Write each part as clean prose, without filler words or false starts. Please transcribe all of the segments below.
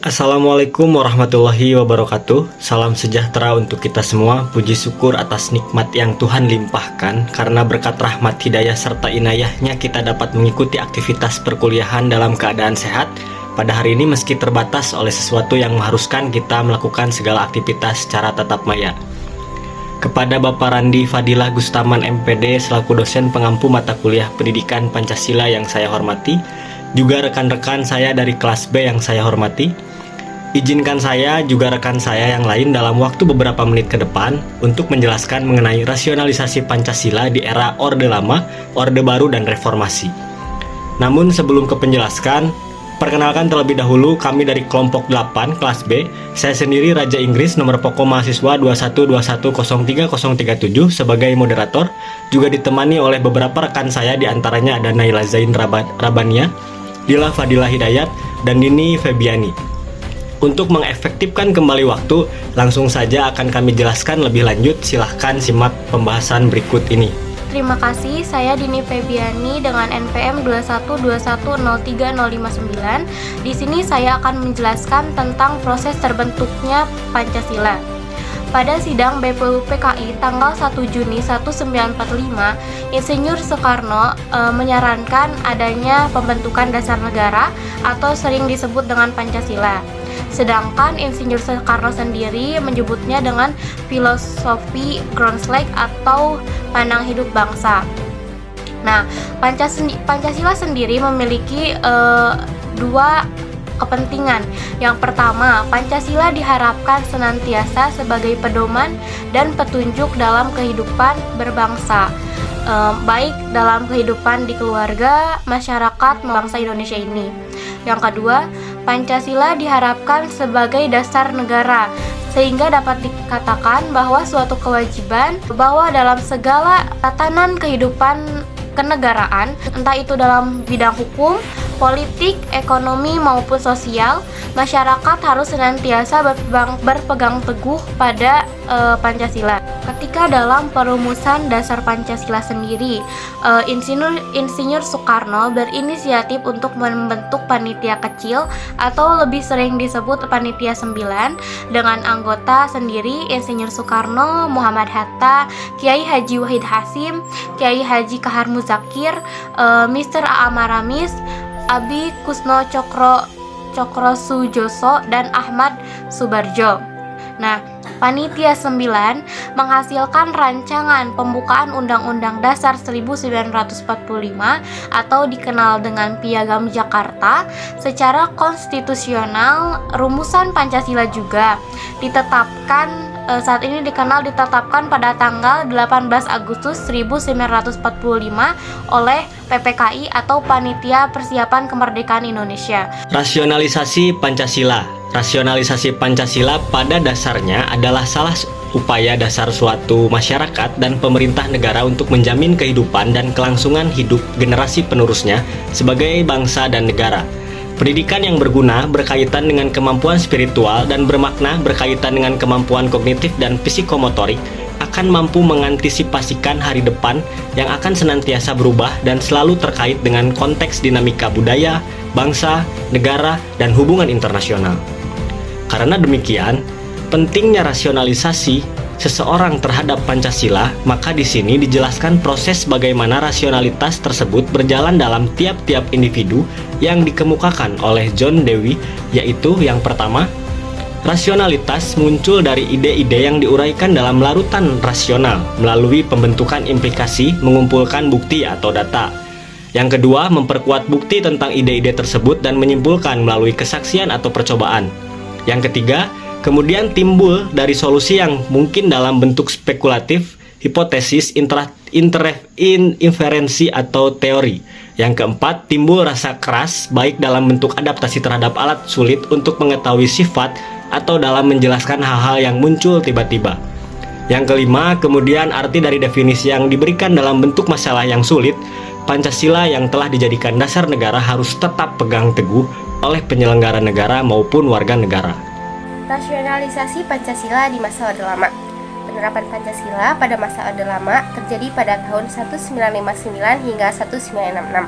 Assalamualaikum warahmatullahi wabarakatuh. Salam sejahtera untuk kita semua. Puji syukur atas nikmat yang Tuhan limpahkan. Karena berkat rahmat hidayah serta inayahnya kita dapat mengikuti aktivitas perkuliahan dalam keadaan sehat. Pada hari ini meski terbatas oleh sesuatu yang mengharuskan kita melakukan segala aktivitas secara tatap maya. Kepada Bapak Randi Fadilah Gustaman MPD selaku dosen pengampu mata kuliah Pendidikan Pancasila yang saya hormati, juga rekan-rekan saya dari kelas B yang saya hormati, izinkan saya juga rekan saya yang lain dalam waktu beberapa menit ke depan untuk menjelaskan mengenai rasionalisasi Pancasila di era Orde Lama, Orde Baru, dan Reformasi. Namun sebelum ke penjelaskan, perkenalkan terlebih dahulu kami dari kelompok 8 kelas B. Saya sendiri Raja Inggris nomor pokok mahasiswa 212103037 sebagai moderator, juga ditemani oleh beberapa rekan saya, diantaranya ada Naila Zain Rabania, Dila Fadilah Hidayat, dan Dini Febiani. Untuk mengefektifkan kembali waktu, langsung saja akan kami jelaskan lebih lanjut. Silahkan simak pembahasan berikut ini. Terima kasih, saya Dini Febiani dengan NPM 212103059. Di sini saya akan menjelaskan tentang proses terbentuknya Pancasila. Pada sidang BPUPKI tanggal 1 Juni 1945, Insinyur Soekarno menyarankan adanya pembentukan dasar negara atau sering disebut dengan Pancasila. Sedangkan Insinyur Soekarno sendiri menyebutnya dengan filosofi Grondslag atau pandang hidup bangsa. Nah, Pancasila sendiri memiliki dua kepentingan. Yang pertama, Pancasila diharapkan senantiasa sebagai pedoman dan petunjuk dalam kehidupan berbangsa, baik dalam kehidupan di keluarga, masyarakat, bangsa Indonesia ini. Yang kedua, Pancasila diharapkan sebagai dasar negara, sehingga dapat dikatakan bahwa suatu kewajiban bahwa dalam segala tatanan kehidupan kenegaraan, entah itu dalam bidang hukum, politik, ekonomi maupun sosial, masyarakat harus senantiasa berpegang teguh pada Pancasila. Ketika dalam perumusan dasar Pancasila sendiri, Insinyur Soekarno berinisiatif untuk membentuk panitia kecil atau lebih sering disebut panitia 9 dengan anggota sendiri Insinyur Soekarno, Muhammad Hatta, Kiai Haji Wahid Hasyim, Kiai Haji Kahar Muzakir, Mr. A. Maramis, Abi Kusno Cokro Sujoso, dan Ahmad Subarjo. Nah, Panitia 9 menghasilkan rancangan pembukaan Undang-Undang Dasar 1945 atau dikenal dengan Piagam Jakarta. Secara konstitusional, rumusan Pancasila juga ditetapkan ditetapkan pada tanggal 18 Agustus 1945 oleh PPKI atau Panitia Persiapan Kemerdekaan Indonesia. Rasionalisasi Pancasila. Rasionalisasi Pancasila pada dasarnya adalah salah upaya dasar suatu masyarakat dan pemerintah negara untuk menjamin kehidupan dan kelangsungan hidup generasi penerusnya sebagai bangsa dan negara. Pendidikan yang berguna berkaitan dengan kemampuan spiritual dan bermakna berkaitan dengan kemampuan kognitif dan psikomotorik akan mampu mengantisipasikan hari depan yang akan senantiasa berubah dan selalu terkait dengan konteks dinamika budaya, bangsa, negara, dan hubungan internasional. Karena demikian, pentingnya rasionalisasi seseorang terhadap Pancasila, maka di sini dijelaskan proses bagaimana rasionalitas tersebut berjalan dalam tiap-tiap individu yang dikemukakan oleh John Dewey, yaitu yang pertama, rasionalitas muncul dari ide-ide yang diuraikan dalam larutan rasional melalui pembentukan implikasi mengumpulkan bukti atau data. Yang kedua, memperkuat bukti tentang ide-ide tersebut dan menyimpulkan melalui kesaksian atau percobaan. Yang ketiga, kemudian timbul dari solusi yang mungkin dalam bentuk spekulatif, hipotesis, inferensi atau teori. Yang keempat, timbul rasa keras baik dalam bentuk adaptasi terhadap alat sulit untuk mengetahui sifat atau dalam menjelaskan hal-hal yang muncul tiba-tiba. Yang kelima, kemudian arti dari definisi yang diberikan dalam bentuk masalah yang sulit. Pancasila yang telah dijadikan dasar negara harus tetap pegang teguh oleh penyelenggara negara maupun warga negara. Rasionalisasi Pancasila di masa Orde Lama. Penerapan Pancasila pada masa Orde Lama terjadi pada tahun 1959 hingga 1966.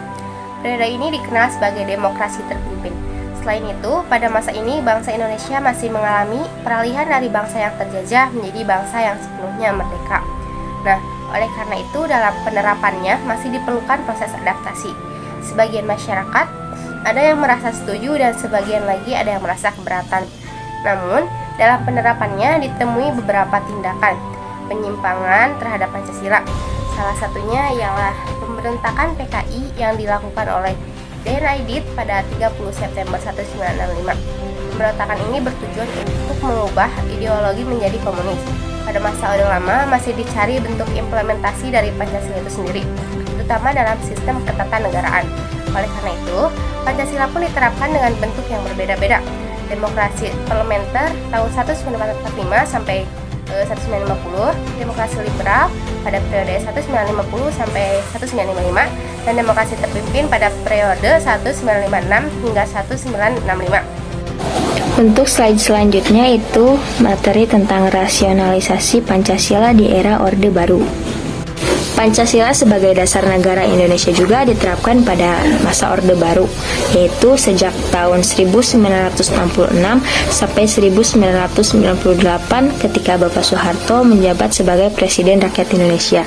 Periode ini dikenal sebagai demokrasi terpimpin. Selain itu, pada masa ini bangsa Indonesia masih mengalami peralihan dari bangsa yang terjajah menjadi bangsa yang sepenuhnya merdeka. Nah, oleh karena itu dalam penerapannya masih diperlukan proses adaptasi. Sebagian masyarakat ada yang merasa setuju dan sebagian lagi ada yang merasa keberatan. Namun, dalam penerapannya ditemui beberapa tindakan penyimpangan terhadap Pancasila. Salah satunya ialah pemberontakan PKI yang dilakukan oleh D.N. Aidit pada 30 September 1965. Pemberontakan ini bertujuan untuk mengubah ideologi menjadi komunis. Pada masa Orde Lama masih dicari bentuk implementasi dari Pancasila itu sendiri, terutama dalam sistem ketatanegaraan. Oleh karena itu, Pancasila pun diterapkan dengan bentuk yang berbeda-beda. Demokrasi parlementer tahun 1945 sampai 1950, demokrasi liberal pada periode 1950 sampai 1955, dan demokrasi terpimpin pada periode 1956 hingga 1965. Untuk slide selanjutnya itu materi tentang rasionalisasi Pancasila di era Orde Baru. Pancasila sebagai dasar negara Indonesia juga diterapkan pada masa Orde Baru, yaitu sejak tahun 1966 sampai 1998 ketika Bapak Soeharto menjabat sebagai Presiden Rakyat Indonesia.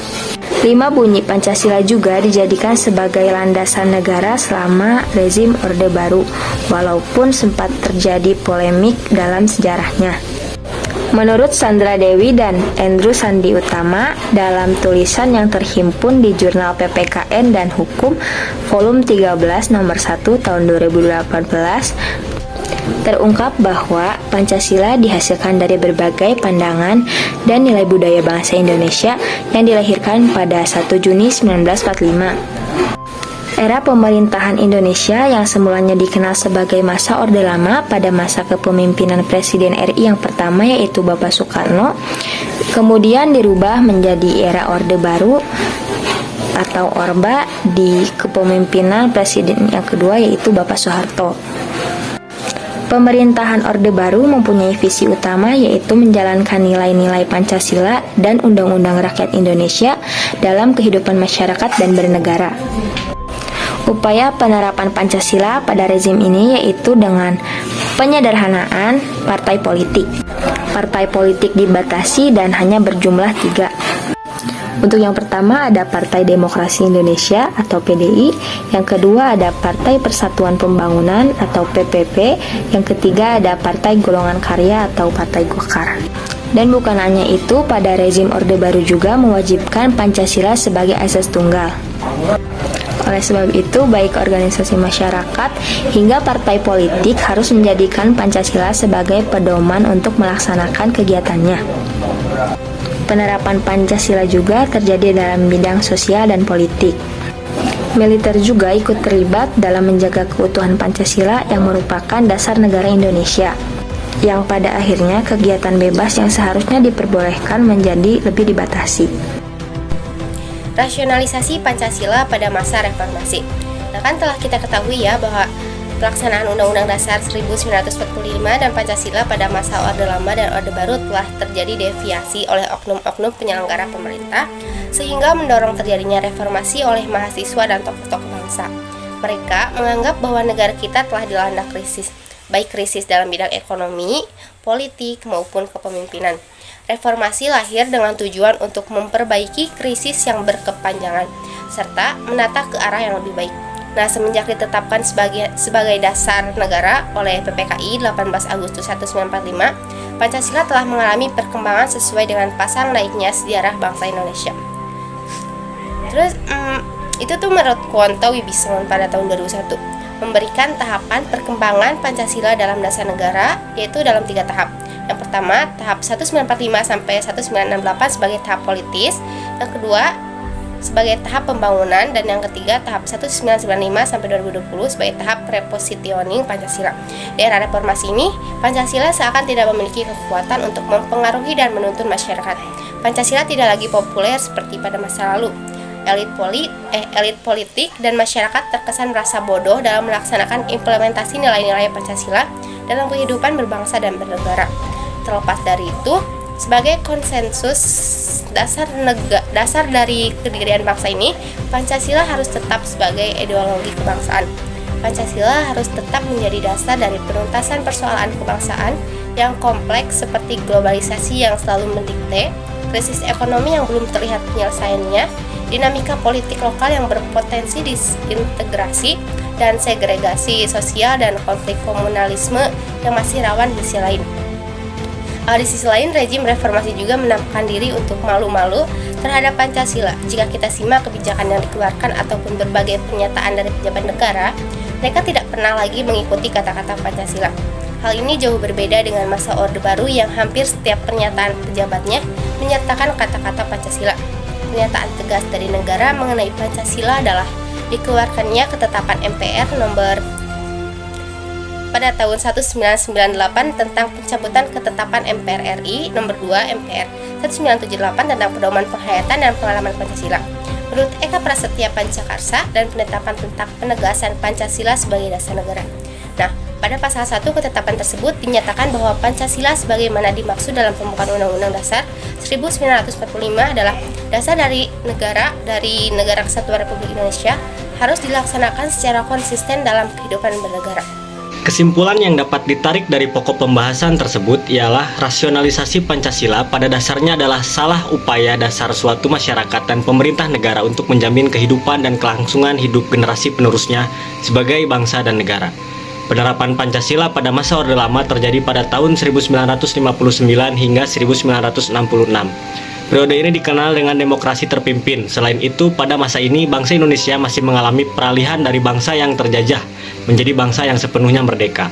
5 bunyi Pancasila juga dijadikan sebagai landasan negara selama rezim Orde Baru, walaupun sempat terjadi polemik dalam sejarahnya. Menurut Sandra Dewi dan Andrew Sandi Utama, dalam tulisan yang terhimpun di Jurnal PPKN dan Hukum, volume 13 nomor 1 tahun 2018, terungkap bahwa Pancasila dihasilkan dari berbagai pandangan dan nilai budaya bangsa Indonesia yang dilahirkan pada 1 Juni 1945. Era pemerintahan Indonesia yang semulanya dikenal sebagai masa Orde Lama pada masa kepemimpinan Presiden RI yang pertama yaitu Bapak Soekarno, kemudian dirubah menjadi era Orde Baru atau Orba di kepemimpinan Presiden yang kedua yaitu Bapak Soeharto. Pemerintahan Orde Baru mempunyai visi utama yaitu menjalankan nilai-nilai Pancasila dan Undang-Undang Rakyat Indonesia dalam kehidupan masyarakat dan bernegara. Upaya penerapan Pancasila pada rezim ini yaitu dengan penyederhanaan partai politik. Partai politik dibatasi dan hanya berjumlah 3. Untuk yang pertama ada Partai Demokrasi Indonesia atau PDI, yang kedua ada Partai Persatuan Pembangunan atau PPP, yang ketiga ada Partai Golongan Karya atau Partai Golkar. Dan bukan hanya itu, pada rezim Orde Baru juga mewajibkan Pancasila sebagai asas tunggal. Oleh sebab itu, baik organisasi masyarakat hingga partai politik harus menjadikan Pancasila sebagai pedoman untuk melaksanakan kegiatannya. Penerapan Pancasila juga terjadi dalam bidang sosial dan politik. Militer juga ikut terlibat dalam menjaga keutuhan Pancasila yang merupakan dasar negara Indonesia, yang pada akhirnya kegiatan bebas yang seharusnya diperbolehkan menjadi lebih dibatasi. Rasionalisasi Pancasila pada masa reformasi. Nah, kan telah kita ketahui ya bahwa pelaksanaan Undang-Undang Dasar 1945 dan Pancasila pada masa Orde Lama dan Orde Baru telah terjadi deviasi oleh oknum-oknum penyelenggara pemerintah sehingga mendorong terjadinya reformasi oleh mahasiswa dan tokoh-tokoh bangsa. Mereka menganggap bahwa negara kita telah dilanda krisis, baik krisis dalam bidang ekonomi, politik, maupun kepemimpinan. Reformasi lahir dengan tujuan untuk memperbaiki krisis yang berkepanjangan, serta menata ke arah yang lebih baik. Nah, semenjak ditetapkan sebagai dasar negara oleh PPKI 18 Agustus 1945, Pancasila telah mengalami perkembangan sesuai dengan pasang naiknya sejarah bangsa Indonesia. Terus, itu tuh menurut Kuonto Wibisongon pada tahun 2001, memberikan tahapan perkembangan Pancasila dalam dasar negara, yaitu dalam 3 tahap. Yang pertama, tahap 1945 sampai 1968 sebagai tahap politis. Yang kedua, sebagai tahap pembangunan. Dan yang ketiga, tahap 1995 sampai 2020 sebagai tahap repositioning Pancasila. Di era reformasi ini, Pancasila seakan tidak memiliki kekuatan untuk mempengaruhi dan menuntun masyarakat. Pancasila tidak lagi populer seperti pada masa lalu. Elit politik dan masyarakat terkesan merasa bodoh dalam melaksanakan implementasi nilai-nilai Pancasila dalam kehidupan berbangsa dan bernegara. Terlepas dari itu, sebagai konsensus dasar dari kedirian bangsa ini, Pancasila harus tetap sebagai ideologi kebangsaan. Pancasila harus tetap menjadi dasar dari penuntasan persoalan kebangsaan yang kompleks seperti globalisasi yang selalu mendikte, krisis ekonomi yang belum terlihat penyelesaiannya, dinamika politik lokal yang berpotensi disintegrasi dan segregasi sosial, dan konflik komunalisme yang masih rawan di sisi lain. Di sisi lain, rejim reformasi juga menampakkan diri untuk malu-malu terhadap Pancasila. Jika kita simak kebijakan yang dikeluarkan ataupun berbagai pernyataan dari pejabat negara, mereka tidak pernah lagi mengikuti kata-kata Pancasila. Hal ini jauh berbeda dengan masa Orde Baru yang hampir setiap pernyataan pejabatnya menyertakan kata-kata Pancasila. Pernyataan tegas dari negara mengenai Pancasila adalah dikeluarkannya ketetapan MPR pada tahun 1998 tentang pencabutan ketetapan MPR RI nomor 2 MPR 1978 tentang pedoman penghayatan dan pengalaman Pancasila. Menurut Eka Prasetya Pancakarsa dan penetapan tentang penegasan Pancasila sebagai dasar negara. Nah, pada pasal 1 ketetapan tersebut dinyatakan bahwa Pancasila sebagaimana dimaksud dalam pembukaan Undang-Undang Dasar 1945 adalah dasar dari negara Kesatuan Republik Indonesia, harus dilaksanakan secara konsisten dalam kehidupan bernegara. Kesimpulan yang dapat ditarik dari pokok pembahasan tersebut ialah rasionalisasi Pancasila pada dasarnya adalah salah upaya dasar suatu masyarakat dan pemerintah negara untuk menjamin kehidupan dan kelangsungan hidup generasi penerusnya sebagai bangsa dan negara. Penerapan Pancasila pada masa Orde Lama terjadi pada tahun 1959 hingga 1966. Periode ini dikenal dengan demokrasi terpimpin. Selain itu, pada masa ini bangsa Indonesia masih mengalami peralihan dari bangsa yang terjajah menjadi bangsa yang sepenuhnya merdeka.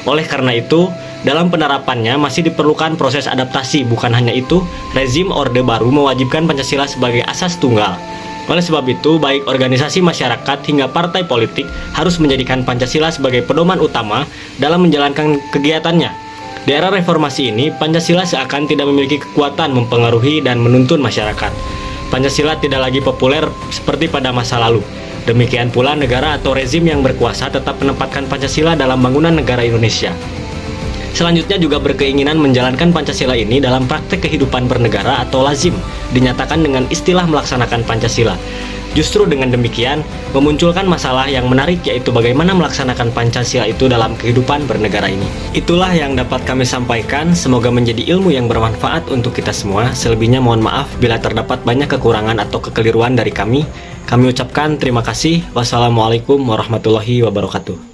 Oleh karena itu, dalam penerapannya masih diperlukan proses adaptasi. Bukan hanya itu, rezim Orde Baru mewajibkan Pancasila sebagai asas tunggal. Oleh sebab itu, baik organisasi masyarakat hingga partai politik harus menjadikan Pancasila sebagai pedoman utama dalam menjalankan kegiatannya. Di era reformasi ini, Pancasila seakan tidak memiliki kekuatan mempengaruhi dan menuntun masyarakat. Pancasila tidak lagi populer seperti pada masa lalu. Demikian pula negara atau rezim yang berkuasa tetap menempatkan Pancasila dalam bangunan negara Indonesia. Selanjutnya juga berkeinginan menjalankan Pancasila ini dalam praktek kehidupan bernegara atau lazim, dinyatakan dengan istilah melaksanakan Pancasila. Justru dengan demikian, memunculkan masalah yang menarik, yaitu bagaimana melaksanakan Pancasila itu dalam kehidupan bernegara ini. Itulah yang dapat kami sampaikan, semoga menjadi ilmu yang bermanfaat untuk kita semua. Selebihnya mohon maaf bila terdapat banyak kekurangan atau kekeliruan dari kami. Kami ucapkan terima kasih. Wassalamualaikum warahmatullahi wabarakatuh.